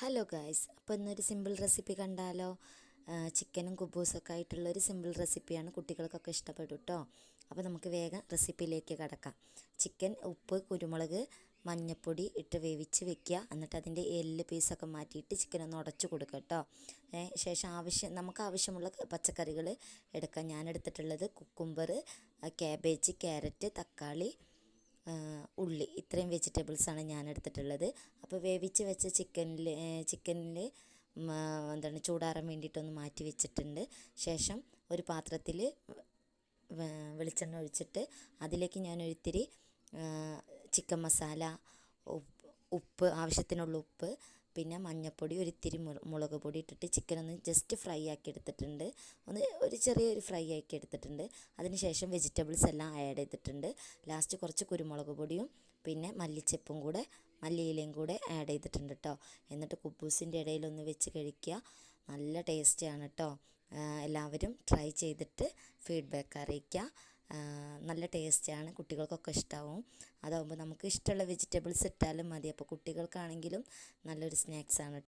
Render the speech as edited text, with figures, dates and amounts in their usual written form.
Hello guys, അപ്പോൾ ഇന്നൊരു simple recipe കണ്ടാലോ? ചിക്കനും കുബൂസൊക്കെ ആയിട്ടുള്ളൊരു സിമ്പിൾ റെസിപ്പിയാണ്, കുട്ടികൾക്കൊക്കെ ഇഷ്ടപ്പെടും കേട്ടോ. അപ്പോൾ നമുക്ക് വേഗം റെസിപ്പിയിലേക്ക് കടക്കാം. ചിക്കൻ ഉപ്പ്, കുരുമുളക്, മഞ്ഞൾപ്പൊടി ഇട്ട് വേവിച്ച് വെക്കുക. എന്നിട്ട് അതിൻ്റെ എല്ല് പീസൊക്കെ മാറ്റിയിട്ട് ചിക്കൻ ഒന്ന് ഉടച്ചു കൊടുക്കുക കേട്ടോ. ശേഷം നമുക്ക് ആവശ്യമുള്ള പച്ചക്കറികൾ എടുക്കാം. ഞാൻ എടുത്തിട്ടുള്ളത് കുക്കുംബർ, ക്യാബേജ്, ക്യാരറ്റ്, തക്കാളി, ഉള്ളി, ഇത്രയും വെജിറ്റബിൾസാണ് ഞാൻ എടുത്തിട്ടുള്ളത്. അപ്പോൾ വേവിച്ച് വെച്ച ചിക്കനിൽ എന്താണ് ചൂടാറാൻ വേണ്ടിയിട്ടൊന്ന് മാറ്റി വെച്ചിട്ടുണ്ട്. ശേഷം ഒരു പാത്രത്തിൽ വെളിച്ചെണ്ണ ഒഴിച്ചിട്ട് അതിലേക്ക് ഞാനൊരിത്തിരി ചിക്കൻ മസാല, ഉപ്പ്, ആവശ്യത്തിനുള്ള ഉപ്പ്, പിന്നെ മഞ്ഞൾപ്പൊടി, ഒരിത്തിരി മുളക് പൊടി ഇട്ടിട്ട് ചിക്കൻ ഒന്ന് ജസ്റ്റ് ഫ്രൈ ആക്കി എടുത്തിട്ടുണ്ട്. ഒരു ചെറിയൊരു ഫ്രൈ ആക്കി എടുത്തിട്ടുണ്ട്. അതിനുശേഷം വെജിറ്റബിൾസ് എല്ലാം ആഡ് ചെയ്തിട്ടുണ്ട്. ലാസ്റ്റ് കുറച്ച് കുരുമുളക് പൊടിയും പിന്നെ മല്ലിയിലയും കൂടെ ആഡ് ചെയ്തിട്ടുണ്ട് കേട്ടോ. എന്നിട്ട് കുബൂസിൻ്റെ ഇടയിലൊന്ന് വെച്ച് കഴിക്കുക. നല്ല ടേസ്റ്റിയാണ് കേട്ടോ. എല്ലാവരും ട്രൈ ചെയ്തിട്ട് ഫീഡ്ബാക്ക് അറിയിക്കുക. നല്ല ടേസ്റ്റാണ്, കുട്ടികൾക്കൊക്കെ ഇഷ്ടമാവും. അതാകുമ്പോൾ നമുക്ക് ഇഷ്ടമുള്ള വെജിറ്റബിൾസ് ഇട്ടാലും മതി. അപ്പോൾ കുട്ടികൾക്കാണെങ്കിലും നല്ലൊരു സ്നാക്സാണ്.